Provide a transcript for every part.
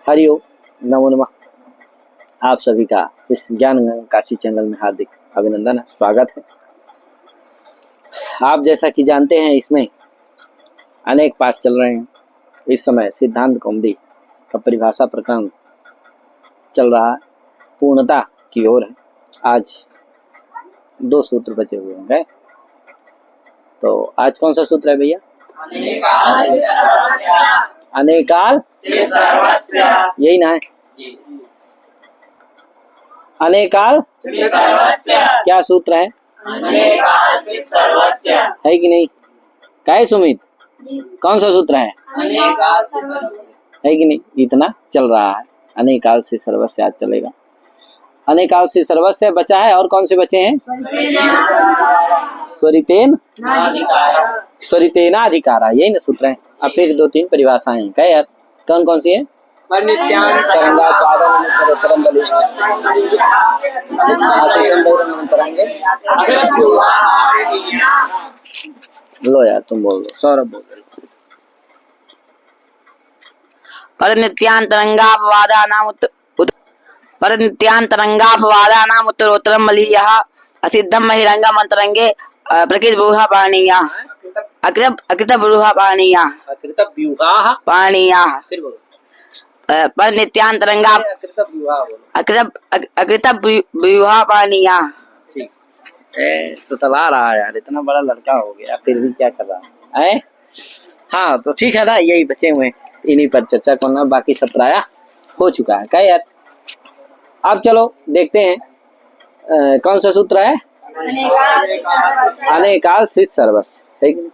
हरिओम, नमो नमः। आप सभी का इस ज्ञान काशी चैनल में हार्दिक अभिनंदन है, स्वागत है। आप जैसा कि जानते हैं इसमें अनेक पाठ चल रहे हैं। इस समय सिद्धांत कौमुदी का परिभाषा प्रकरण चल रहा है, पूर्णता की ओर है। आज 2 सूत्र बचे हुए होंगे। तो आज कौन सा सूत्र है भैया? अनेकाल से सर्वस्य, यही ना है? अनेकाल से सर्वस्य क्या सूत्र है? अनेकाल से सर्वस्य है कि नहीं? काय सुमित, कौन सा सूत्र है? अनेकाल से सर्वस्य है कि नहीं? इतना चल रहा है। अनेकाल से सर्वस्य आज चलेगा। अनेकाल से सर्वस्य बचा है, और कौन से बचे हैं? स्वरितेनाधिकारा, यही ना सूत्र है। अब फिर 2-3 परिभाषाएं हैं। क्या यार, कौन कौन सी है? लो यार, तुम बोल दो, सौरभ बोल दो। परनित्यांतरंगापवादानाम उत्तरोत्तरम मलीयः असिद्धम महिरंगम अंतरंगे प्रकृत ब्रूहा पाणीया अकृत ब्रूहा पाणीया फिर बोलो। परनित्यांतरंगा अकृत ब्रूहा पाणीया। तो चला रहा है यार, इतना बड़ा लड़का हो गया फिर भी क्या कर रहा है? हाँ तो ठीक है ना, यही बचे हुए, इन्हीं पर चर्चा करना, बाकी सब प्राय हो चुका है। क्या यार, अब चलो देखते हैं कौन सा सूत्र है? अनेकाल सिद्ध सर्वस्य, ठीक है।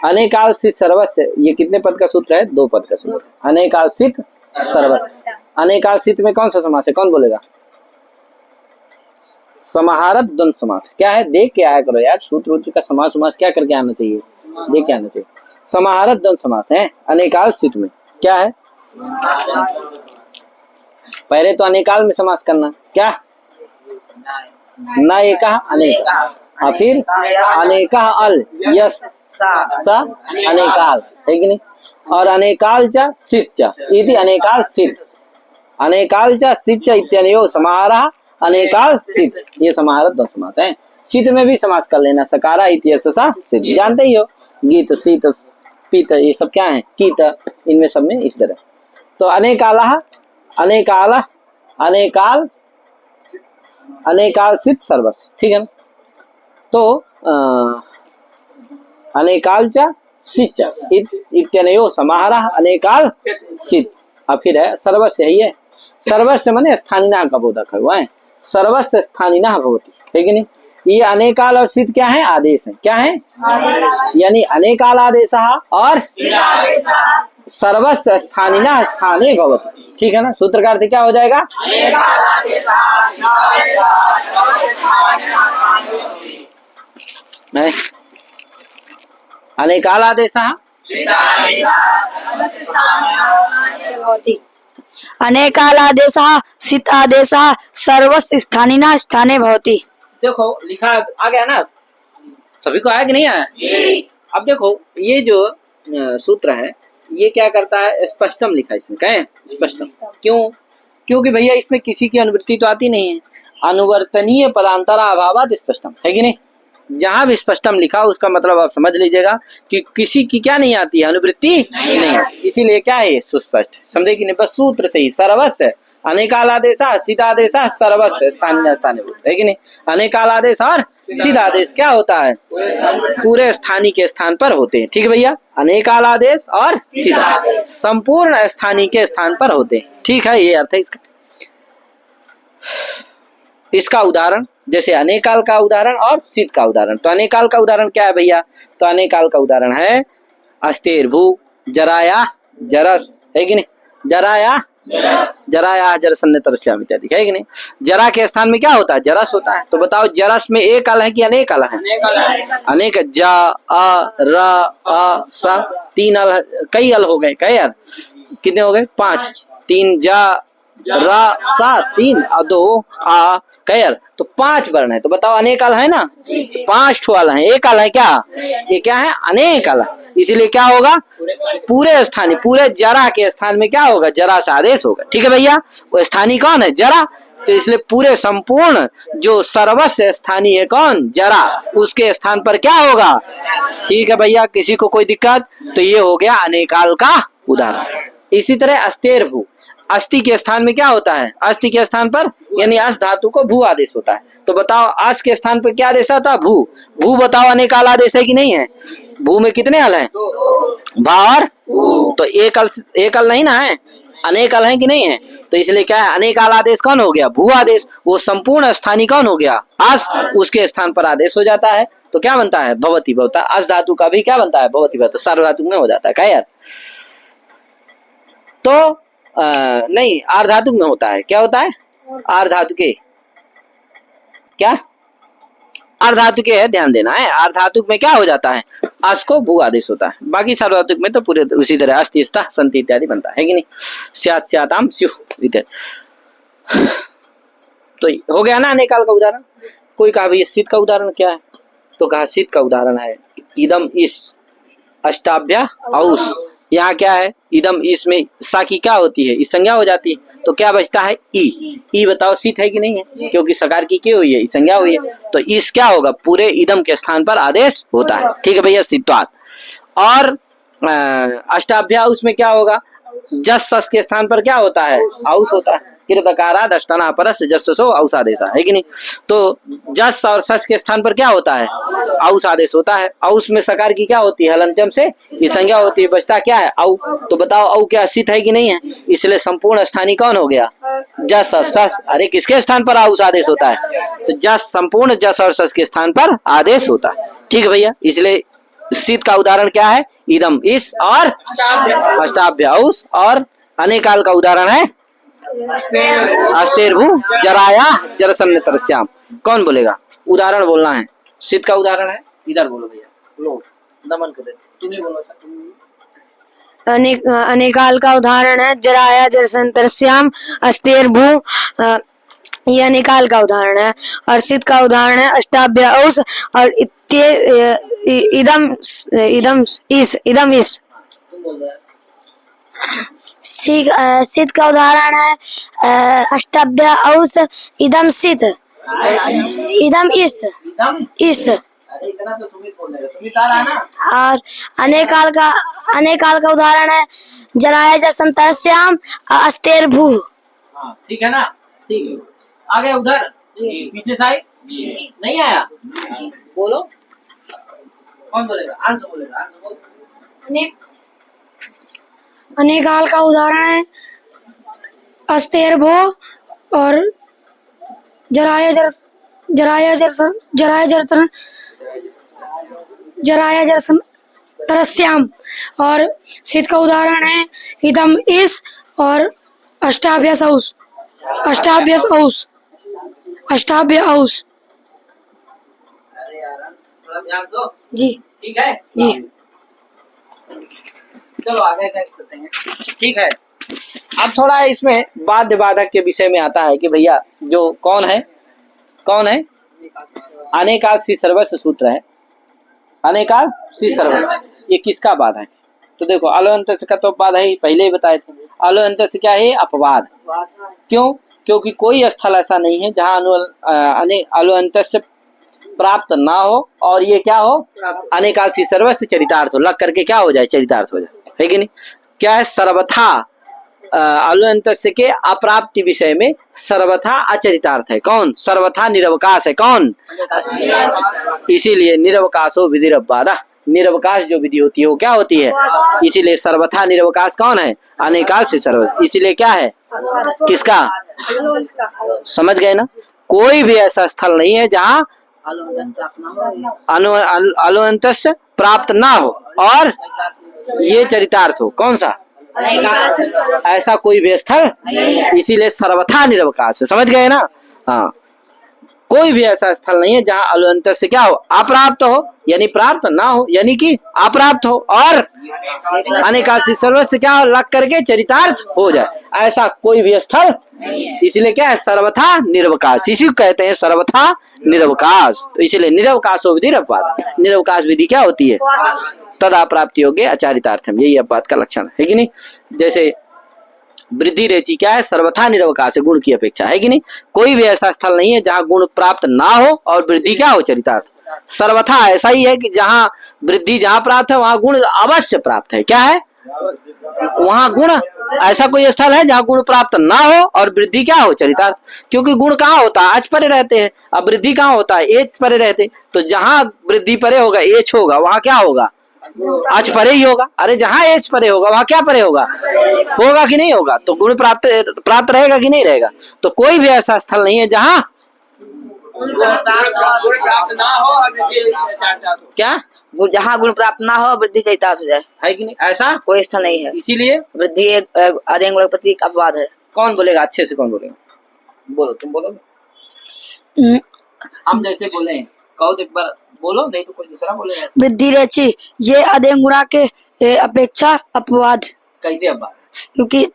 अनेकाल सिद्ध सर्वस्य ये कितने पद का सूत्र है? 2 पद का सूत्र। अनेकाल सिद्ध सर्वस्य। अनेकाल सिद्ध में कौन सा समास है? कौन बोलेगा? समाहारत द्वंद समास। क्या है? देख के आया करो यार, सूत्र का समास क्या करके आना चाहिए? देख के आना चाहिए। समाहारत द्वंद समास है अनेकाल सिद्ध में। क्या है? पहले तो अनेकाल में समास करना। क्या? न एका अनेक, और फिर अनेका अल यस सा अनेकाल, है कि नहीं? और अनेकाल च सिद्ध च इति अनेकाल सिद्ध। अनेकाल च सिद्ध च इत्यनयो समाहारः अनेकाल सिद्ध, ये समाहारत द्वंद समास है। सिद्ध में भी समास कर लेना, सकारा इत्यससा सिद्ध, जानते ही हो। गीत शीत पीत ये सब क्या है? कीत, इनमें सब में इस तरह। तो अनेकालः अनेकाल अनेकाल अनेकाल सिद्ध सर्वस्य, ठीक है ना? तो अनेकाल च सिद्ध च इत्यनयो समाहारः अनेकाल सिद्ध। अब फिर है सर्वस्य, ही है। सर्वस्य माने स्थानिना का बोधक हुआ है। सर्वस्य स्थानिना भवति, है कि नहीं? ये अनेकाल और सिद्ध क्या है? आदेश है। क्या है? यानी अनेकाल आदेश और सर्वस्य स्थानिना स्थाने भवति, ठीक है ना? सूत्र का अर्थ क्या हो जाएगा? अनेकाल आदेश अनेकालादेशः सिद्ध आदेशः सर्वस्य स्थानिना स्थाने भवति। देखो लिखा आ गया ना, सभी को आया कि नहीं आया? अब देखो ये जो सूत्र है ये क्या करता है? स्पष्टम लिखा इसमें। कहें स्पष्टम, क्यों? क्योंकि भैया इसमें किसी की अनुवृत्ति तो आती नहीं है। अनुवर्तनीय पदांतरा अभावात स्पष्टम, है कि नहीं? जहां भी स्पष्टम लिखा उसका मतलब आप समझ लीजिएगा कि किसी की क्या नहीं आती है? अनुवृत्ति नहीं आती। इसीलिए क्या है? सुस्पष्ट, समझे कि नहीं? बस सूत्र से ही सर्वस्य अनेकालादेश सिद्धादेश सर्वस्य स्थानीय स्थानीय, है कि नहीं? अनेकालादेश और सिद्धादेश क्या होता है? पूरे स्थानीय के स्थान पर होते हैं, ठीक है भैया? अनेकालादेश और सिद्धादेश संपूर्ण स्थानीय के स्थान पर होते हैं, ठीक है? ये अर्थ है इसका। इसका उदाहरण जैसे अनेकाल का उदाहरण और सिद्ध का उदाहरण। तो अनेकाल का उदाहरण क्या है भैया? तो अनेकाल का उदाहरण है अस्तेर्भू जराया जरस, है कि नहीं? जराया जरसन्यतरस्याम इत्यादि, है कि नहीं? जरा के स्थान में क्या होता है? जरस होता है। तो बताओ जरस में एक अल है कि अनेक अल है? अनेक। जा अ र अ स 3 अल, कई अल हो गए। कई अल कितने हो गए? 5। 3 जा रा सा 3 और 2 आ कैर, तो 5 वर्ण है। तो बताओ अनेक अल है ना, 5 ठो अल है। एक अल है क्या, ये क्या है, अनेक अल। इसीलिए क्या होगा, पूरे स्थानीय, पूरे जरा के स्थान में क्या होगा, जरा सा आदेश होगा। ठीक है भैया, वो स्थानीय कौन है, जरा। तो इसलिए पूरे संपूर्ण जो सर्वस्व स्थानीय है कौन, जरा, उसके स्थान पर क्या होगा। ठीक है भैया, किसी को कोई दिक्कत, तो ये हो गया अनेकाल का उदाहरण। इसी तरह अस्तेर्भू, अस्थि के स्थान में क्या होता है, अस्थि के स्थान पर यानी अस धातु को भू आदेश होता है। तो बताओ अस के स्थान पर क्या आदेश आता है, भू। भू बताओ अनेकाल आदेश है कि नहीं है, भू में कितने अल हैं, भा और, तो एक अल नहीं ना है, अनेक अल है कि नहीं है। तो इसलिए क्या है, अनेकाल आदेश कौन हो गया, भू आदेश। वो संपूर्ण स्थानीय कौन हो गया, अस, उसके स्थान पर आदेश हो जाता है। तो क्या बनता है, भवति भवता। अस धातु का भी क्या बनता है, भवति भवता, सार्वधातुक में हो जाता है। क्या यार, तो नहीं, आर्धातुक में होता है। क्या होता है, आर्धातु के, क्या आर्धातुक के है, ध्यान देना है। आर्धातुक में क्या हो जाता है, अस को भू आदेश होता है। बाकी सार्वधातुक में तो पूरे उसी तरह अस्ति स्था संति इत्यादि बनता है कि नहीं, स्यात् स्याताम स्युः इत्यादि। तो हो गया ना अनेकाल का उदाहरण। कोई कहा भाई सिद्ध का उदाहरण क्या है, तो कहा सिद्ध का उदाहरण है इदम इस अष्टाभ्या औस। यहाँ क्या है, इदम इसमें सा की क्या होती है, इस संज्ञा हो जाती है। तो क्या बचता है, ई बताओ सिद्ध है कि नहीं है, क्योंकि सकार की क्या हुई है, इस संज्ञा हुई है। तो इस क्या होगा, पूरे इदम के स्थान पर आदेश होता है। ठीक है भैया, सिद्धात। और अष्टाभ्या उसमें क्या होगा, जस सस के स्थान पर क्या होता है, औस होता है। कृतकाराद अष्टना परस जससो औस आदेश है कि नहीं। तो जस और सस के स्थान पर क्या होता है, औस आदेश होता है। औस में सकार की क्या होती है, हलंत्यम से ये संज्ञा होती है, बचता क्या है, औ। तो बताओ औ क्या सिद्ध है कि नहीं है। इसलिए संपूर्ण स्थानीय कौन हो गया, जस और सस। अरे किसके स्थान पर औस आदेश होता है, तो जस, संपूर्ण जस और सस के स्थान पर आदेश होता है। ठीक है भैया, इसलिए सिद्ध का उदाहरण क्या है, इदम इस और अष्टाभ्या औस। और अनेकाल का उदाहरण है अस्तेर्भू जराया जरसन्न तरस्याम। कौन बोलेगा, उदाहरण बोलना है। सिद्ध का उदाहरण है, इधर बोलो भैया, लो दमन कर दे, तुम्हें बोलो। अनेकाल का उदाहरण है जराया जरसन्न तरस्याम, अस्तेर्भू, ये अनेकाल का उदाहरण है। और सिद्ध का उदाहरण है अष्टाभ्या औस और इदम इस। सिद्ध का उदाहरण है अष्टाभ्या औस इदम सिद्ध, इदम इस। इतना तो सुमित बोल देगा, सुमित आ रहा है ना। और अनेकाल का उदाहरण है जराया जरसन्न तरस्याम अस्तेर्भू। हाँ ठीक है ना, ठीक है। आगे उधर पीछे साइड नहीं आया, बोलो कौन बोलेगा, अंश बोलेगा, अंश बोल। अनेकाल का उदाहरण है अस्तेर्भो और जराया जरसन्न तरस्याम। और सिद्ध का उदाहरण है इदम इस और अष्टाभ्या औस। अरे यार थोड़ा ध्यान दो जी, ठीक है जी। चलो आगे चलते हैं। ठीक है, अब थोड़ा इसमें बाध्य बाधक के विषय में आता है कि भैया जो कौन है अनेकाल सी सर्वस्व सूत्र है। अनेकाल सी सर्वस्व ये किसका बाध है, तो देखो अलोअंत का तो बाध है, पहले ही बताए थे। अलोअंत से क्या है, अपवाद। क्यों, क्योंकि कोई स्थल ऐसा नहीं है जहाँ अलोअंत से प्राप्त ना हो और ये क्या हो, अनेकाल सी सर्वस्व चरितार्थ हो, लग करके क्या हो जाए, चरितार्थ हो जाए, है कि नहीं। क्या है, सर्वथा अलोअंत के अप्राप्ति विषय में सर्वथा अचरितार्थ है। कौन, सर्वथा निरवकाश है। कौन, इसीलिए निरवकाशो विधिरबाधा, निरवकाश जो विधि होती है वो क्या होती है, इसीलिए सर्वथा निरवकाश कौन है, अनेकाल से सर्व। इसीलिए क्या है, किसका, समझ गए ना। कोई भी ऐसा स्थल नहीं है जहाँ अलोअंत प्राप्त ना हो और ये चरितार्थ हो। कौन सा, ऐसा कोई भी स्थल, इसीलिए सर्वथा निरवकाश है। समझ गए ना। हाँ, कोई भी ऐसा स्थल नहीं है जहाँ अलोअंत से क्या हो, अप्राप्त हो, यानी प्राप्त ना हो, यानी कि अप्राप्त हो, और अनेकासी सर्वस्व क्या हो, लग करके चरितार्थ हो जाए, ऐसा कोई भी स्थल इसलिए क्या है, सर्वथा निरवकाश। इसी को कहते हैं सर्वथा निरवकाश। तो इसलिए निरवकाशो विधि अपवाद, निरवकाश विधि क्या होती है, तदा प्राप्ति योग्य आचारितार्थम, यही अपवाद का लक्षण है कि नहीं। जैसे वृद्धि रेचि क्या है, सर्वथा निरवकाश है, गुण की अपेक्षा, है कि नहीं। कोई भी ऐसा स्थल नहीं है जहाँ गुण प्राप्त ना हो और वृद्धि क्या हो, चरितार्थ। सर्वथा ऐसा ही है कि जहाँ वृद्धि जहाँ प्राप्त है वहाँ गुण अवश्य प्राप्त है, क्या है वहाँ गुण। ऐसा कोई स्थल है जहाँ गुण प्राप्त ना हो और वृद्धि क्या हो, चरितार्थ। क्योंकि गुण कहाँ होता है, अच परे रहते हैं, अब वृद्धि कहाँ होता है, एच परे रहते। तो जहाँ वृद्धि परे होगा, एच होगा, वहाँ क्या होगा, अच परे ही होगा। अरे जहाँ एच परे होगा वहाँ क्या परे होगा, होगा कि नहीं होगा। तो गुण प्राप्त रहेगा कि नहीं रहेगा। तो कोई भी ऐसा स्थल नहीं है जहाँ क्या, जहाँ गुण प्राप्त ना हो वृद्धि चरितार्थ हो जाए, है कि नहीं, ऐसा कोई स्थल नहीं है। इसीलिए वृद्धि एक आदेंग गुण प्रति अपवाद है। कौन बोलेगा अच्छे से, कौन बोलेगा, बोलो, तुम बोलोगे, हम जैसे बोले कहो तो एक बार बोलो, नहीं तो कोई दूसरा बोलेगा। वृद्धि रेचि ये अधेन गुणा के अपेक्षा अपवाद। कैसे अपवाद, क्योंकि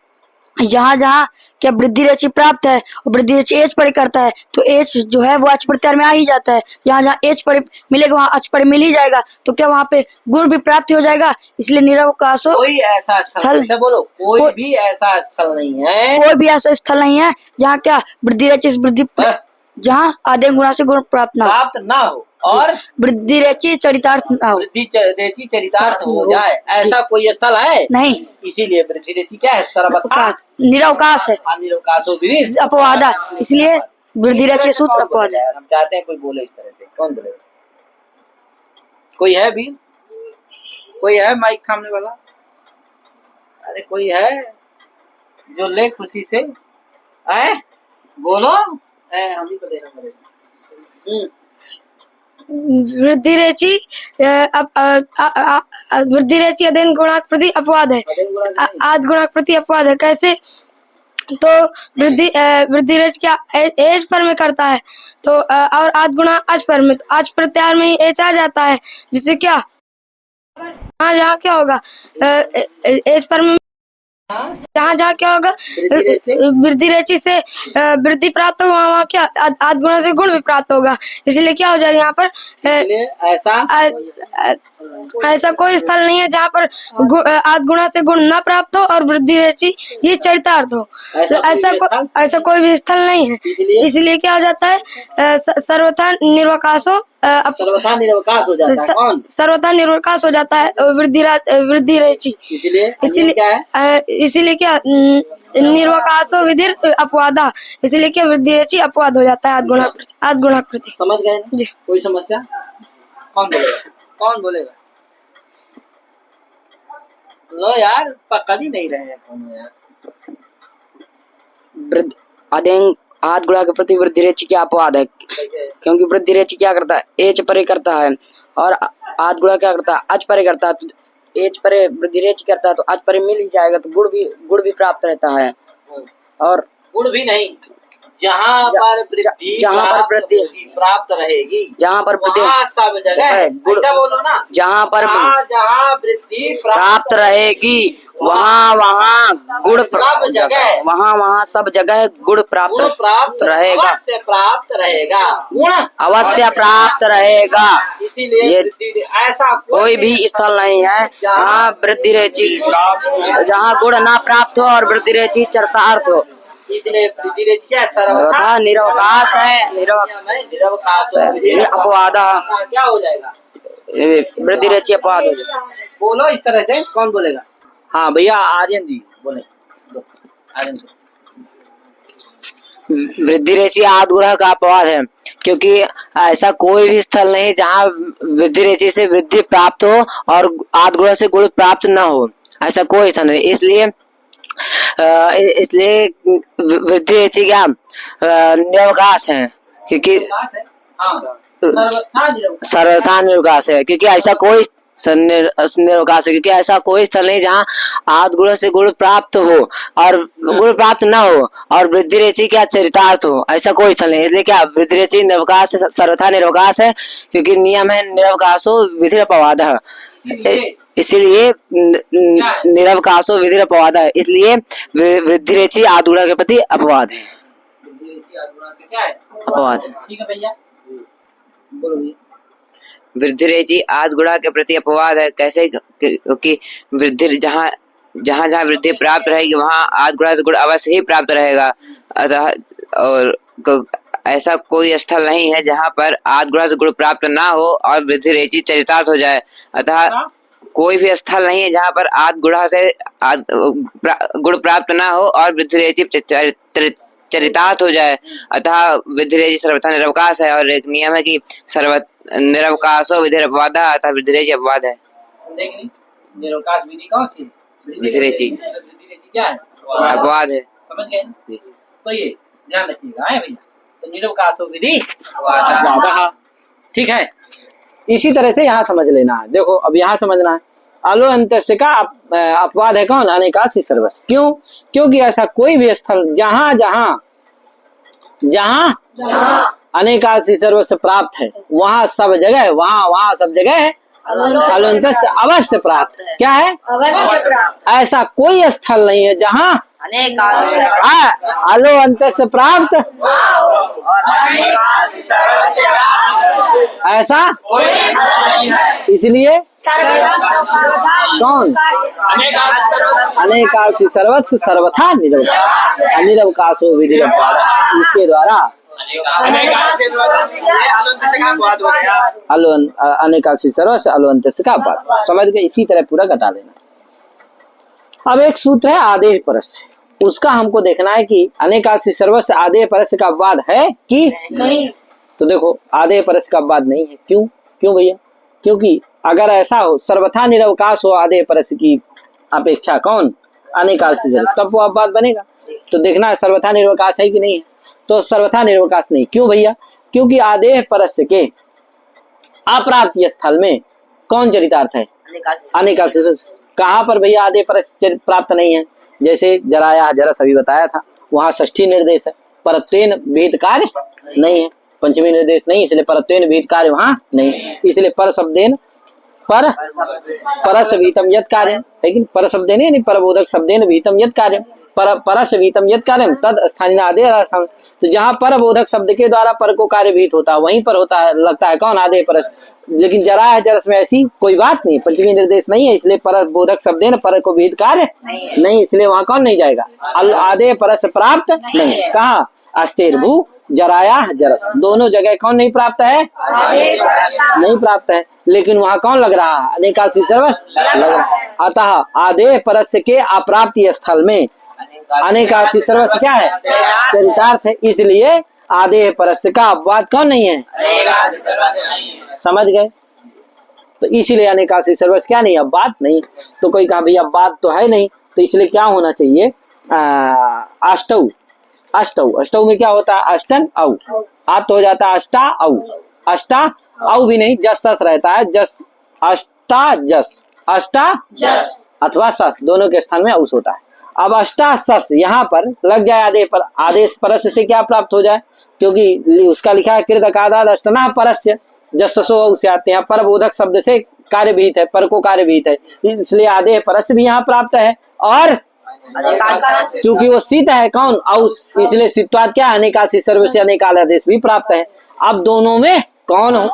जहाँ जहाँ क्या वृद्धि रेचि प्राप्त है और वृद्धि रेचि एच परे करता है तो एच जो है वो अच प्रत्यार में आ ही जाता है। जहाँ जहाँ एच परे मिलेगा वहाँ अच परे मिल ही जाएगा, तो क्या वहाँ पे गुण भी प्राप्ति हो जाएगा। इसलिए निरवकाशो कोई ऐसा स्थल, बोलो कोई भी ऐसा स्थल नहीं है, कोई भी ऐसा स्थल नहीं है जहाँ क्या वृद्धि रेचि वृद्धि, जहाँ आदेन गुणा से गुण प्राप्त ना हो और वृद्धि रेचि चरितार्थ ना हो, वृद्धि रेचि चरितार्थ हो जाए, ऐसा कोई स्थल है नहीं। इसीलिए वृद्धि रेचि क्या है, सर्वथा निरवकाश है, निरवकाशो विधि अपवाद, इसलिए वृद्धि रेचि सूत्र अपवाद है। हम चाहते हैं कोई बोले इस तरह से, कौन बोलेगा, कोई है भी, कोई है माइक थामने वाला, अरे कोई है जो ले खुशी से आए, बोलो, हम ही को देना पड़ेगा। वृद्धि रेचि वृद्धि रेचि अधेन गुणाक प्रति अपवाद है, आद गुणाक प्रति अपवाद है। कैसे, तो वृद्धि रेच क्या एच पर में करता है तो और आद गुणा अच पर में, तो अच प्रत्यार में ही एच आ जाता है, जिससे क्या हाँ जहाँ क्या होगा एच पर में, जहाँ जहाँ क्या होगा वृद्धि रेचि से वृद्धि प्राप्त होगा, वहाँ क्या आद गुणा से गुण भी प्राप्त होगा। इसलिए क्या हो जाएगा यहाँ पर ऐसा कोई स्थल नहीं है जहाँ पर आद गुणा से गुण न प्राप्त हो और वृद्धि रेचि ये चरितार्थ हो। ऐसा कोई भी स्थल नहीं है। इसलिए क्या हो जाता है, सर्वथा निरवकाशो, सर्वथा निरवकाश हो जाता है। कौन? सर्वथा निरवकाश हो जाता है वृद्धि रेचि। इसीलिए क्या निर्वकाशो विधि अपवादा, इसलिए क्या वृद्धि रेचि अपवाद हो जाता है आद गुणा प्रति। समझ गए जी। कोई समस्या, कौन बोलेगा, कौन बोलेगा, लो यार पकड़ ही नहीं रहे हैं कौन यार। आद गुणा के प्रति वृद्धि रेचि क्या अपवाद है, क्योंकि वृद्धि रेचि क्या करता है, एच परे करता है और आद गुणा क्या करता है, अच परे करता है। तो एच परे वृद्धि रेचि करता है तो अच परे मिल ही जाएगा, तो गुण भी प्राप्त रहता है। और गुण भी नहीं, जहाँ पर वृद्धि प्राप्त रहेगी, जहाँ पर सब जगह गुण, बोलो ना, जहाँ पर वृद्धि प्राप्त रहेगी वहाँ गुण सब जगह गुण प्राप्त रहेगा, अवश्य प्राप्त रहेगा। इसीलिए ऐसा कोई भी स्थल नहीं है जहाँ वृद्धि रेचि, जहाँ गुण ना प्राप्त हो और वृद्धि रेचि चरितार्थ हो। इसलिए वृद्धि रेचि क्या है, सर्वथा निरवकाश है, निरवकाश अपवाद क्या हो जाएगा, वृद्धि रेचि अपवाद हो जाएगा। बोलो इस तरह से, कौन बोलेगा। हाँ भैया आर्यन जी बोले, आर्यन जी। वृद्धि रेचि आद गुणा का अपवाद है, क्योंकि ऐसा कोई भी स्थल नहीं जहाँ वृद्धि रेचि से वृद्धि प्राप्त हो और आद गुणा से गुण प्राप्त न हो, ऐसा कोई स्थल नहीं। इसलिए वृद्धि रेचि क्या निरवकाश है, क्योंकि सर्वथा निरवकाश है, क्योंकि ऐसा कोई निरवकाश है, क्योंकि ऐसा कोई स्थल नहीं जहाँ आद गुण से गुण प्राप्त हो और गुण प्राप्त न हो और वृद्धि रेचि क्या चरितार्थ हो, ऐसा कोई स्थल नहीं। इसलिए क्या वृद्धि रेचि निरवकाश सर्वथा निरवकाश है, क्योंकि नियम है निरवकाशो विधि अपवाद। इसलिए निरवकाशो विधि अपवाद है, इसलिए वृद्धिरेचि आदुड़ा के प्रति अपवाद है, क्या है? अपवाद है। ठीक है भैया, बोलो भैया। वृद्धिरेचि आदि गुणा के प्रति अपवाद है। कैसे? क्योंकि वृद्धि जहाँ जहाँ जहाँ वृद्धि प्राप्त रहेगी वहाँ आदि गुणा से गुण अवश्य ही प्राप्त रहेगा। अतः और ऐसा कोई स्थल नहीं है जहाँ पर आदि गुणा से गुण प्राप्त ना हो और वृद्धिरेचि चरितार्थ हो जाए। अतः कोई भी स्थल नहीं है जहाँ पर आदि गुणा से गुण प्राप्त ना हो और वृद्धिरेचि चरितार्थ हो जाए। अतः वृद्धिरेचि सर्वथा निरवकाश है और एक नियम है कि निरवकाशो विधि अपवाद, अतः वृद्धिरेचि अपवाद है। निरवकाश विधि कौन सी? वृद्धिरेचि क्या है? अपवाद है। समझ गए? तो ये ध्यान रखिएगा है भैया। तो निरवकाशो विधि अपवाद, ठीक है। इसी तरह से यहाँ समझ लेना है। देखो अब यहाँ समझना है, अलो अंतस्य का अपवाद है कौन? अनेकासी सर्वस्व। क्यों? क्योंकि ऐसा कोई भी स्थल जहाँ जहाँ जहाँ अनेकासी सर्वस्व प्राप्त है वहाँ सब जगह, वहाँ सब जगह अलो अंतस्य अवश्य प्राप्त। क्या है? अवश्य प्राप्त। ऐसा कोई स्थल नहीं है जहाँ अलो अंतस्य प्राप्त ऐसा, इसलिए कौन? अनेकासी सर्वस्व सर्वथा निरवकाश, निरवकाशो विधि अपवाद। इसके द्वारा अनेकासी सर्वस्व अलोअंतस्य का अपवाद। समझ गए? इसी तरह पूरा घटा लेना। अब एक सूत्र है आदेश परस्य, उसका हमको देखना है कि अनेकासी सर्वस्व आदेश परस्य का अपवाद है कि नहीं। तो देखो आदेश परस्य का अपवाद नहीं है। क्यों? क्यों भैया? क्योंकि अगर ऐसा हो सर्वथा निरवकाश हो आदेश परस्य की अपेक्षा कौन? अनेकासी सर्वस्व, तब वो अपवाद बनेगा। तो देखना है सर्वथा निरवकाश है कि नहीं है। तो सर्वथा निरवकाश नहीं। क्यों भैया? क्योंकि आदेश परस्य के अप्राप्ति स्थल में कौन चरितार्थ है? अनेकासी सर्वस्व। कहाँ पर भैया आदेश परस्य प्राप्त नहीं है? जैसे जराया जरस अभी बताया था, वहाँ षष्ठी निर्देश है, परत्वेन विहित कार्य नहीं है, पंचमी निर्देश नहीं, इसलिए परत्वेन विहित कार्य वहाँ नहीं, इसलिए पर शब्देन परस विहितम यत् कार्य है कि पर शब्देन यानी परबोधक शब्देन विहितम यत् कार्य, परस विहितम यत् कार्य तद स्थानीय आदेश। तो जहाँ परबोधक शब्द के द्वारा पर को कार्य विहित होता है वहीं पर होता है, लगता है कौन? आदेश परस। लेकिन जरा है जरस में ऐसी कोई बात नहीं, पंचमी निर्देश नहीं है, इसलिए परबोधक शब्देन पर को विहित कार्य नहीं, इसलिए वहाँ कौन नहीं जाएगा? आदेश परस प्राप्त नहीं। कहाँ? अस्तेर्भू जराया जरस, दोनों जगह कौन नहीं प्राप्त है? नहीं प्राप्त है। लेकिन वहाँ कौन लग रहा है? अनेकासी सर्वस्व लग रहा है। अतः आदेश परस्य के अप्राप्ति स्थल में अनेकासी सर्वस्व क्या है? चरितार्थ है, इसलिए आदेश परस्य का अपवाद कौन नहीं है? समझ गए? तो इसीलिए अनेकासी सर्वस्व क्या नहीं? अपवाद नहीं। तो कोई कहा भैया अपवाद तो है नहीं, तो इसलिए क्या होना चाहिए? अष्टौ। अष्टौ, अष्टौ में क्या होता है? अष्टन औ, आत हो जाता है अष्टा औ। अष्टा औ भी नहीं, जस सस रहता है, जस अष्टा जस, अष्टा जस अथवा सस दोनों के स्थान में औस होता है। अब अष्टा सस यहाँ पर लग जाए आदेश पर, आदेश परस्य से क्या प्राप्त हो जाए? क्योंकि उसका लिखा है कृत अकादाद अष्टना परस्य, जससो औ से आते हैं, पर बोधक शब्द से कार्य विहित है, पर को कार्य विहित है, इसलिए आदेश परस्य भी यहाँ प्राप्त है। और क्योंकि वो सिद्ध है कौन? औस, इसलिए सिद्धत्वाद क्या? अनेकासी सर्वस्व अनेकाल आदेश भी प्राप्त है। अब दोनों में कौन हो?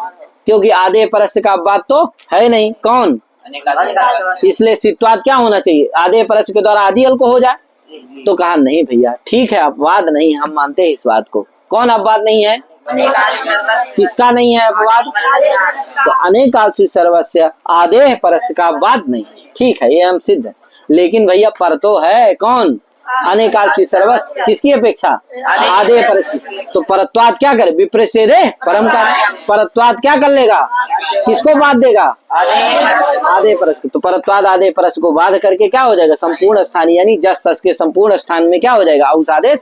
क्योंकि आदेश परस्य का अपवाद तो है नहीं, कौन? इसलिए सिद्धत्वाद क्या होना चाहिए? आदेश परस्य के द्वारा आदि अल को हो जाए। तो कहा नहीं भैया ठीक है, अपवाद नहीं है, हम मानते हैं इस बात को। कौन अपवाद नहीं है? किसका नहीं है अपवाद? तो अनेकासी सर्वस्व आदेश परस्य का अपवाद नहीं। ठीक है, ये हम सिद्ध है। लेकिन भैया पर तो है कौन? अनेकासी सर्वस्व, किसकी अपेक्षा? आदेश परस्य। तो परत्वाद क्या करे? विप्रच्छेदे परम का परत्वाद क्या कर लेगा? किसको बाध देगा? आदेश परस्य। तो परत्वाद आदेश परस्य को बाध करके क्या हो जाएगा? संपूर्ण स्थान, यानी जस सस के संपूर्ण स्थान में क्या हो जाएगा? औस आदेश।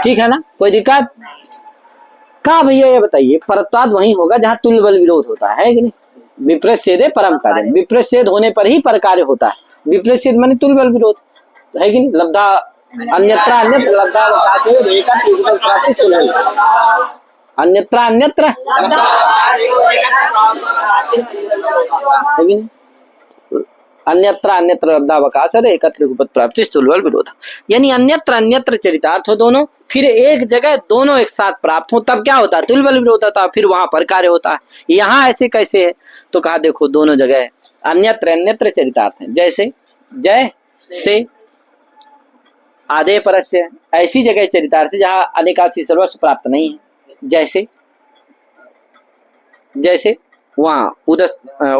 ठीक है ना, कोई दिक्कत? कहा भैया ये बताइए, परत्वाद वही होगा जहाँ तुल्य बल विरोध होता है कि नहीं? विप्रच्छेदे परम कार्य, विप्रच्छेद होने पर ही पर कार्य होता है। विप्रच्छेद माने तुल्य बल विरोध है कि नहीं? लब्धा अन्यत्र अन्यत्र लब्धा अन्यत्र अन्यत्र, अन्यत्र अन्यत्र लब्धावकाश एकत्र उपपद प्राप्ति स्थूल बल विरोध, यानी अन्यत्र अन्यत्र चरितार्थ हो दोनों, फिर एक जगह दोनों एक साथ प्राप्त हो तब क्या होता है, तुल्य बल विरोध होता है, फिर वहां पर कार्य होता है। यहाँ ऐसे कैसे है, तो कहा देखो दोनों जगह अन्यत्र अन्यत्र चरितार्थ है। जैसे जय से आधे परस्य, ऐसी जगह चरितार्थ जहां अनेकासी सर्वस्व प्राप्त नहीं है। जैसे जैसे वहां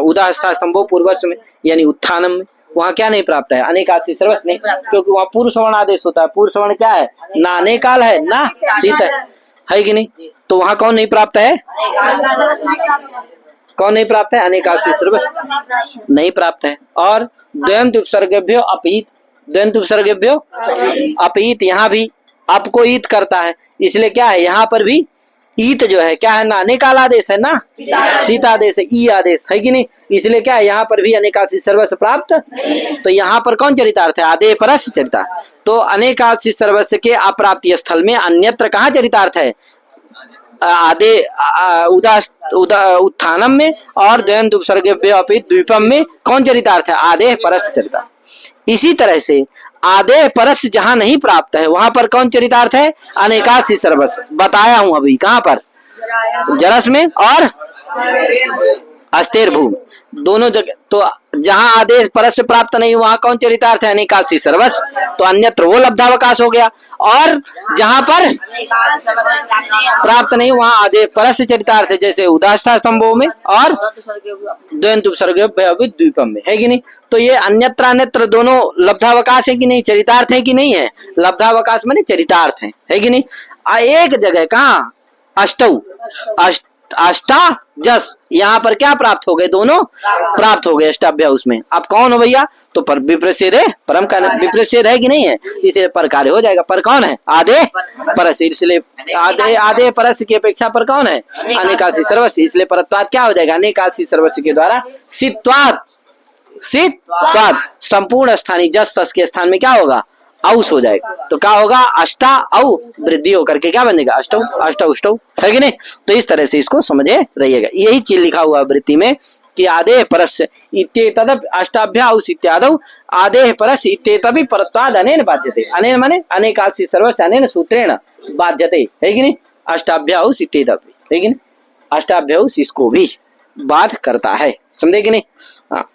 उदाहस्था स्तंभो पूर्वस्व में यानी उत्थानम में, वहां क्या नहीं प्राप्त है, अनेकासी सर्वस्व नहीं, क्योंकि वहां पूर्व सवर्ण आदेश होता है। पूर्व सवर्ण क्या है, ना अनेकाल है ना शीत है कि नहीं, तो वहां कौन नहीं प्राप्त है, कौन नहीं प्राप्त है, अनेकासी सर्वस्व नहीं प्राप्त है। और द्वयंत उपसर्गेभ्यो अपीत, द्वयंत उपसर्गेभ्यो अपीत, यहाँ भी अप को ईत करता है, इसलिए क्या है यहाँ पर भी ईत जो है क्या है ना, अनेकाल आदेश है ना, शीत आदेश है, ई आदेश है कि नहीं, इसलिए क्या है यहाँ पर भी अनेकासी सर्वस्व प्राप्त। तो यहाँ पर कौन चरितार्थ है, आधे परस्य चरितार्थ। तो अनेकासी सर्वस्व के अप्राप्ति स्थल में अन्यत्र कहाँ चरितार्थ है, आधे उत्थानम में, और द्वयंत उपसर्गेभ्यो अपीत द्वीपम में कौन चरितार्थ है, आधे परस्य चरितार्थ। इसी तरह से आधे परस्य जहां नहीं प्राप्त है वहां पर कौन चरितार्थ है, अनेकासी सर्वस्व। बताया हूं अभी कहां पर, जरस में और अस्थिर भूमि दोनों जगह। तो जहां आदेश परस्य प्राप्त नहीं वहां कौन चरितार्थ है, अनेकासी सर्वस्व, तो अन्यत्र वो लब्धावकाश हो गया। और जहां पर प्राप्त नहीं वहां आदेश परस्य चरितार्थ है, जैसे उदाहस्था स्तंभों में और द्वयंत उपसर्गेभ्यो द्वीपम में, है कि नहीं। तो ये अन्यत्र अन्यत्र दोनों लब्धावकाश है कि नहीं, चरितार्थ है कि नहीं है, लब्धावकाश माने चरितार्थ है कि नहीं। एक जगह कहाँ, अष्टौ अष्टा जस, यहाँ पर क्या प्राप्त हो गए, दोनों प्राप्त हो गए अष्टाभ्या उसमें। अब कौन हो भैया, तो पर विप्रच्छेद है, परम कार्य विप्रच्छेद है कि नहीं है, इसे पर कार्य हो जाएगा। पर कौन है, आधे परस्य, इसलिए आधे परस्य की अपेक्षा पर कौन है, अनेकासी सर्वस्व, इसलिए परत्वाद क्या हो जाएगा, अनेकासी सर्वस्व के द्वारा सित्वाद, सित्वाद संपूर्ण स्थानीय जस सस के स्थान में क्या होगा, औस हो जाएगा। तो क्या होगा, अष्टा औ वृद्धि होकर के क्या बनेगा, अष्टौ अष्टौ अष्टौ, है कि नहीं। तो इस तरह से इसको समझे रहिएगा, यही चीज लिखा हुआ वृत्ति में कि आधे परस्य इत्येतद् अष्टाभ्या औस इत्यादौ आधे परस्य इत्येतदपि परत्वाद अनेन बाध्यते, अनेन माने अनेकासी सर्वस्य अनेन सूत्रेण बाध्यते, है कि नहीं। अष्टाभ्या औस इत्येतदपि, है कि नहीं, अष्टाभ्या औस इसको भी बाध करता है, समझे कि नहीं। हाँ,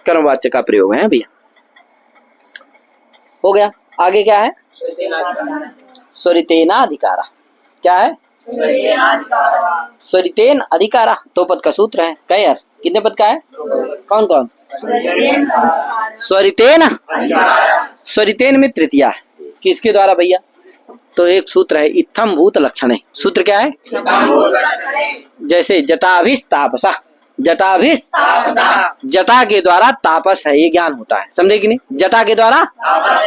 कर्मवाच्य का प्रयोग है भैया, हो गया। आगे क्या है, स्वरितेन अधिकारा, क्या है, स्वरितेन अधिकारा, दो पद का सूत्र है। क्या यार, कितने पद का है, कौन कौन, स्वरितेन, स्वरितेन में तृतीया है, किसके द्वारा भैया, तो एक सूत्र है इत्थम भूत लक्षण है। सूत्र क्या है, जैसे जटाभिष तापसा, जटाभिष जटा के द्वारा तापस है, ये ज्ञान होता है, समझे कि नहीं, जटा के द्वारा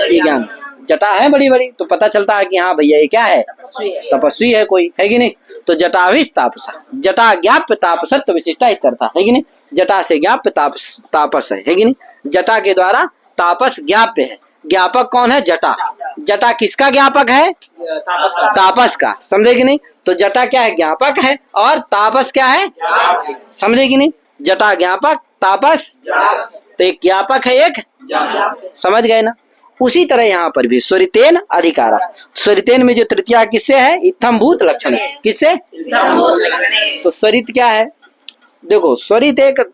ये ज्ञान, जटा है बड़ी बड़ी, तो पता चलता है कि हाँ भैया ये क्या है, तपस्वी है कोई, है कि नहीं। तो जटाभिष तापसा, जटा ज्ञाप्य तापसत्व विशिष्टा इत्यर्थ, है कि नहीं, जटा से ज्ञाप्य तापस है कि नहीं, जटा के द्वारा तापस ज्ञाप्य है। ज्ञापक कौन है, जटा, जटा किसका ज्ञापक है, तापस का, समझे कि नहीं। तो जटा क्या है, ज्ञापक है, और तापस क्या है, समझे कि नहीं, जटा ज्ञापक तापस, तो एक ज्ञापक है एक, समझ गए ना। उसी तरह यहाँ पर भी स्वरितेन अधिकारा, स्वरितेन में जो तृतीया किससे है, इत्थम भूत लक्षण, किससे, तो स्वरित क्या है, देखो स्वरित एक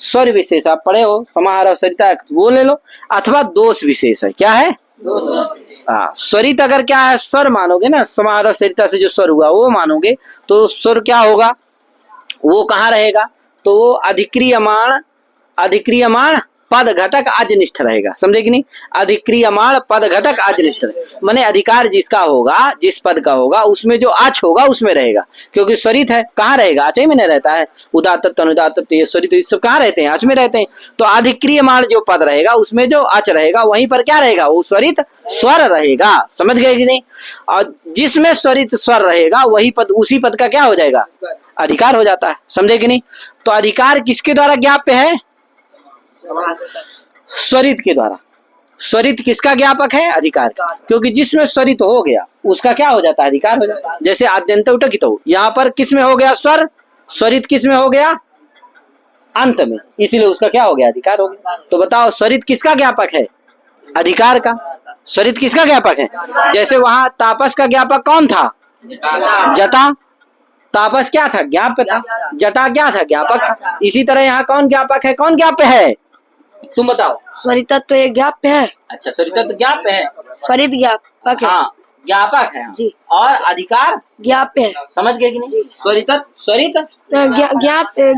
स्वर विशेष, आप पढ़े हो समाहार सरिता वो ले लो, अथवा दोष विशेष है, क्या है, हाँ। स्वरित अगर क्या है, स्वर मानोगे ना, समाहार सरिता से जो स्वर हुआ वो मानोगे, तो स्वर क्या होगा, वो कहाँ रहेगा, तो वो अधिक्रियमाण, अधिक्रियमाण पद घटक अजनिष्ठ रहेगा, समझे कि नहीं, अधिक्रियमाण पद घटक अजनिष्ठ, माने अधिकार जिसका होगा, जिस पद का होगा उसमें जो आच होगा उसमें रहेगा, क्योंकि स्वरित है, कहाँ रहेगा, आच में नहीं रहता है, उदात्त अनुदात्त, ये स्वरित ये सब कहाँ रहते हैं, आच में रहते हैं। तो अधिक्रियमाण जो पद रहेगा उसमें जो आच रहेगा वहीं पर क्या रहेगा, वो स्वरित स्वर रहेगा, समझ गए कि नहीं। और जिसमें स्वरित स्वर रहेगा वही पद, उसी पद का क्या हो जाएगा, अधिकार हो जाता है, समझे कि नहीं। तो अधिकार किसके द्वारा ज्ञाप्य है, स्वरित के द्वारा। स्वरित किसका ज्ञापक है, अधिकार का, क्योंकि जिसमें स्वरित हो गया उसका क्या हो जाता है, अधिकार हो जाता है। जैसे आद्यंत उटकित, यहाँ पर किसमें हो गया स्वर, स्वरित किसमें हो गया, अंत में, इसीलिए उसका क्या हो गया, अधिकार हो गया। तो बताओ स्वरित किसका ज्ञापक है, अधिकार का। स्वरित किसका ज्ञापक है, जैसे वहां तापस का ज्ञापक कौन था, जटा। तापस क्या था, ज्ञाप्य था। जटा क्या था, ज्ञापक था। इसी तरह यहाँ कौन ज्ञापक है, कौन ज्ञाप्य है, तुम बताओ। स्वरितत्व एक ज्ञाप्य है। अच्छा, स्वरितत्व ज्ञाप्य है, स्वरित ज्ञापक है। हाँ ज्ञापक है जी। और अधिकार ज्ञाप्य है। समझ गए कि नहीं। स्वरित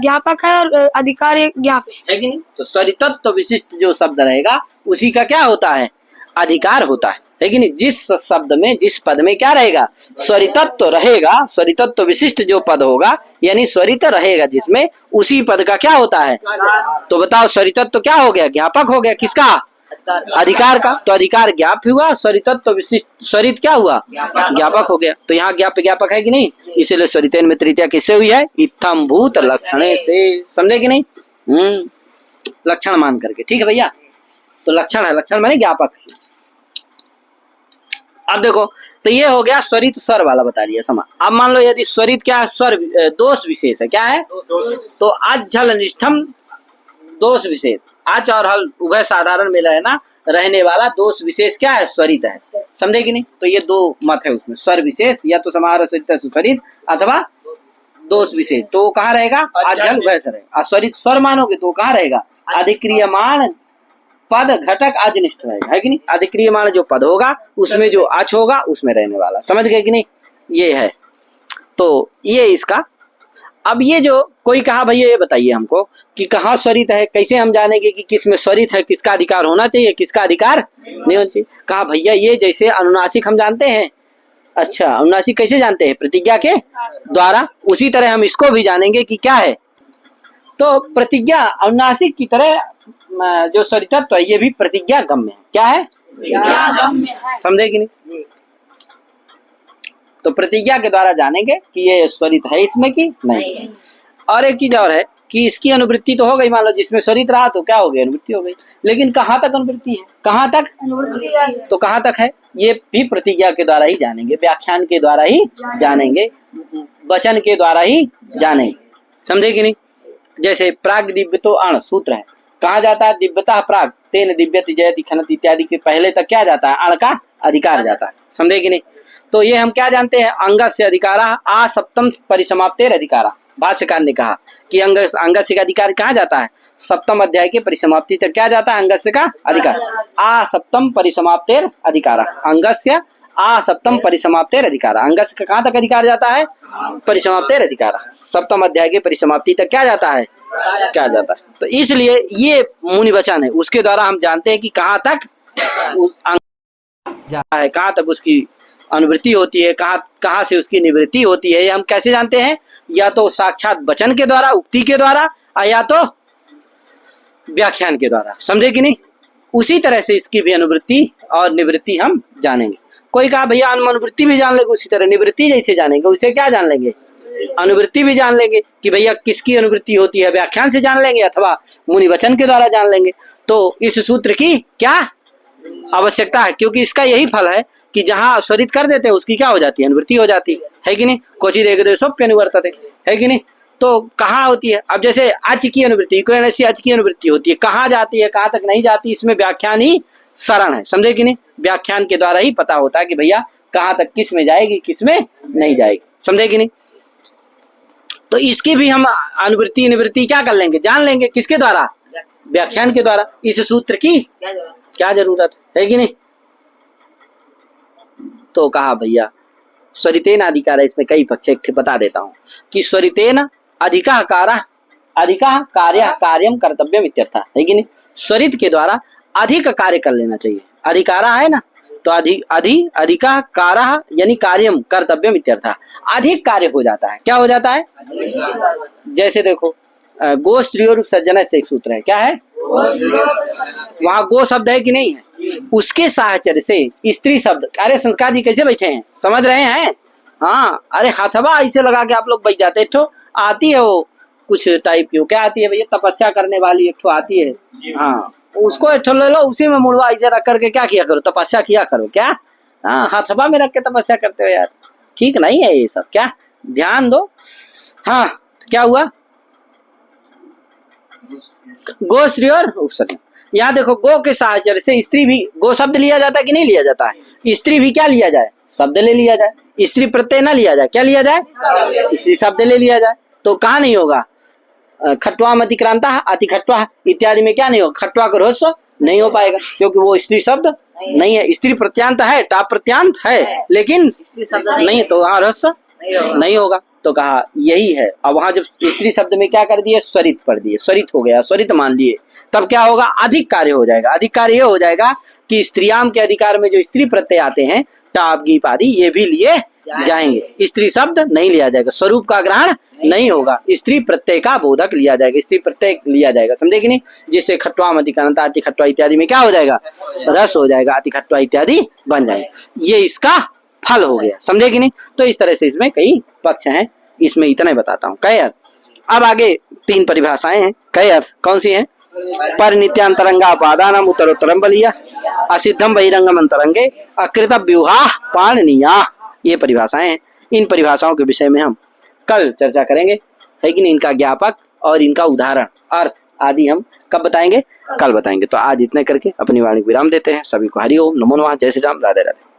ज्ञापक है और अधिकार एक ज्ञाप्य है कि नहीं। तो स्वरितत्व विशिष्ट जो शब्द रहेगा उसी का क्या होता है, अधिकार होता है कि नहीं। जिस शब्द में, जिस पद में क्या रहेगा, स्वरितत्व रहेगा, स्वरितत्व विशिष्ट जो पद होगा यानी स्वरित रहेगा जिसमें, उसी पद का क्या होता है। तो बताओ स्वरितत्व क्या हो गया, ज्ञापक हो गया किसका, अधिकार का। तो अधिकार ज्ञाप्य हुआ, स्वरितत्व विशिष्ट स्वरित क्या हुआ, ज्ञापक हो गया। तो यहाँ ज्ञाप्य ज्ञापक है कि नहीं, इसीलिए स्वरितेन में तृतीया किससे हुई है, इत्थम भूत लक्षणे से। समझे कि नहीं। लक्षण मान करके, ठीक है भैया। तो लक्षण है, लक्षण माने ज्ञापक। अब देखो, तो ये हो गया स्वरित स्वर वाला बता दिया समा। अब मान लो यदि स्वरित क्या है, स्वर दोष विशेष है, क्या है, तो अज्झल निष्ठम दोष विशेष, आच और हल उभय साधारण में रहने वाला दोष विशेष क्या है, स्वरित है। समझे कि नहीं। तो ये दो मत है उसमें, स्वर विशेष या तो समाहार स्वरित अथवा दोष विशेष। तो कहाँ रहेगा, अज्झल उभय से रहेगा। स्वरित स्वर मानोगे तो कहाँ रहेगा, अधिक्रियमाण पद घटक अजनिष्ठ रहेगा, है कि नहीं। अधिक्रियमाण जो पद होगा उसमें जो अच होगा उसमें रहने वाला। समझ गए कि नहीं, ये है। तो ये इसका। अब ये जो कोई कहा भैया ये बताइए हमको कि कहाँ स्वरित है, कैसे हम जानेंगे कि किस में स्वरित है, किसका अधिकार होना चाहिए, किसका अधिकार नहीं होना चाहिए। कहा भैया ये जैसे अनुनासिक हम जानते हैं, अच्छा अनुनासिक कैसे जानते हैं, प्रतिज्ञा के द्वारा, उसी तरह हम इसको भी जानेंगे कि क्या है। तो प्रतिज्ञा अनुनासिक की तरह जो स्वरितत्व है ये भी प्रतिज्ञा गम्य है, क्या है, समझे कि नहीं। तो प्रतिज्ञा के द्वारा जानेंगे कि ये स्वरित है इसमें कि नहीं। और एक चीज और है कि इसकी अनुवृत्ति तो हो गई, मान लो जिसमें स्वरित रहा तो क्या हो गई, अनुवृत्ति हो गई। लेकिन कहाँ तक अनुवृत्ति है, कहाँ तक अनुवृत्ति, तो कहाँ तक है ये भी प्रतिज्ञा के द्वारा ही जानेंगे, व्याख्यान के द्वारा ही जानेंगे, वचन के द्वारा ही जानेंगे। समझे कि नहीं। जैसे प्राग दिव्य तो अण सूत्र है, कहा जाता है दिव्यता प्राग तेन दिव्यति जयति खनत इत्यादि के पहले तक क्या जाता है, अण का अधिकार जाता है। समझे कि नहीं। तो ये हम क्या जानते हैं, अंगस्य अधिकारा आ सप्तम परिसमाप्तेर अधिकारा। भाष्यकार ने कहा कि अंगस्य का अधिकार कहाँ जाता है, सप्तम अध्याय के परिसमाप्ति तक क्या जाता है, अंगस्य का अधिकार। आ सप्तम परिसमाप्तेर अधिकारा, अंगस्य आ सप्तम परिसमाप्तेर अधिकारा। अंगस्य का कहाँ तक अधिकार जाता है, परिसमाप्तेर अधिकारा। सप्तम अध्याय के परिसमाप्ति तक क्या जाता है, क्या जाता है। तो इसलिए ये मुनि वचन है, उसके द्वारा हम जानते हैं कि कहाँ तक जाता है, कहाँ तक उसकी अनुवृत्ति होती है, कहाँ से उसकी निवृत्ति होती है। ये हम कैसे जानते हैं, या तो साक्षात वचन के द्वारा, उक्ति के द्वारा, या तो व्याख्यान के द्वारा। समझे कि नहीं। उसी तरह से इसकी भी अनुवृत्ति और निवृत्ति हम जानेंगे। कोई कहा भैया अनुवृत्ति भी जान लेंगे, उसी तरह निवृत्ति जैसे जानेंगे उसे क्या जान लेंगे, अनुवृत्ति भी जान लेंगे कि भैया किसकी अनुवृत्ति होती है, व्याख्यान से जान लेंगे अथवा मुनि वचन के द्वारा जान लेंगे। तो इस सूत्र की क्या आवश्यकता है, क्योंकि इसका यही फल है कि जहां स्वरित कर देते हैं उसकी क्या हो जाती है, अनुवृत्ति हो जाती है कि नहीं। क्वचित् एकदेशोप्य अनुवर्तते, है कि नहीं। तो कहाँ होती है, अब जैसे अच की अनुवृत्ति, कोई ऐसी अच की अनुवृत्ति होती है, कहाँ जाती है, कहाँ तक नहीं जाती, इसमें व्याख्यान ही शरण है। समझे कि नहीं। व्याख्यान के द्वारा ही पता होता है कि भैया कहाँ तक किस में जाएगी, किस में नहीं जाएगी। समझे कि नहीं। तो इसकी भी हम अनुवृत्ति निवृत्ति क्या कर लेंगे, जान लेंगे, किसके द्वारा, व्याख्यान के द्वारा। इस सूत्र की क्या जरूरत है कि नहीं। तो कहा भैया स्वरितेन अधिकार है, इसमें कई पक्ष एक बता देता हूं कि स्वरितेन अधिका कार्य कार्यम कर्तव्यम इत्यर्थ, है कि नहीं। स्वरित के द्वारा अधिक कार्य कर लेना चाहिए, अधिकारा है ना, तो अधिका कारा यानी कार्यम कर्तव्यम इत्यर्थ, अधिक कार्य हो जाता है। क्या हो जाता है, जैसे देखो गो स्त्रियों सज्जन से एक सूत्र है, क्या है, वहां गो शब्द है कि नहीं है, उसके साहचर्य से स्त्री शब्द। अरे संस्कार जी कैसे बैठे हैं, समझ रहे हैं। हाँ अरे हाथवा ऐसे लगा के आप लोग बैठ जाते। एक ठो आती है वो कुछ टाइप की, क्या आती है भैया, तपस्या करने वाली एक ठो आती है। हाँ उसको एक ठो ले लो, उसी में मुड़वा ऐसे रख करके क्या किया करो, तपस्या किया करो। क्या हाँ हाथवा में रख के तपस्या करते हो यार, ठीक नहीं है ये सब, क्या ध्यान दो। हाँ क्या हुआ, गो स्त्री और उपसर्ग। यहाँ देखो गो के साहचर्य से स्त्री भी, गो शब्द लिया जाता है कि नहीं लिया जाता है? स्त्री भी क्या लिया जाए? शब्द ले लिया जाए। स्त्री प्रत्यय ना लिया जाए, क्या लिया जाए? स्त्री शब्द ले लिया जाए। तो कहाँ नहीं होगा? खट्वाम अतिक्रांता अतिखट्वा इत्यादि में क्या नहीं होगा? खट्वा का ह्रस्व नहीं हो पाएगा, क्योंकि वो स्त्री शब्द नहीं है। स्त्री प्रत्यांत है, टाप प्रत्यांत है, लेकिन नहीं है, तो वहाँ ह्रस्व नहीं होगा। तो कहा यही है। अब वहां जब स्त्री शब्द में क्या कर दिए? स्वरित पढ़ दिए, स्वरित हो गया, स्वरित मान लिए, तब क्या होगा? अधिक कार्य हो जाएगा। अधिक कार्य ये हो जाएगा कि स्त्रियाम के अधिकार में जो स्त्री प्रत्यय आते हैं, टाप गीप आदि, ये भी लिए जाएंगे। स्त्री शब्द नहीं लिया जाएगा, स्वरूप का ग्रहण नहीं होगा, स्त्री प्रत्यय का बोधक लिया जाएगा, स्त्री प्रत्यय लिया जाएगा। समझे कि नहीं? जिससे खट्वाम अधिकांत अति खट्वा इत्यादि में क्या हो जाएगा? रस हो जाएगा, अति खट्वा इत्यादि बन जाएगा। ये इसका फल हो गया। समझे कि नहीं? तो इस तरह से इसमें कई पक्ष हैं, इसमें इतना ही बताता हूँ। कई अर्थ। अब आगे 3 परिभाषाएं हैं। कई अर्थ कौन सी हैं? पर नित्यांतरंगापादानम उत्तरोत्तरम बलिया, असिद्धम बहिरंगम अंतरंगे, अकृत व्यूहा पाणनीया। ये परिभाषाएं हैं। इन परिभाषाओं के विषय में हम कल चर्चा करेंगे, है कि नहीं? इनका ज्ञापक और इनका उदाहरण, अर्थ आदि हम कब बताएंगे? कल बताएंगे। तो आज इतने करके अपनी वाणी को विराम देते हैं। सभी को हरि ओम, नमो नमः, जय श्री राम, राधे राधे।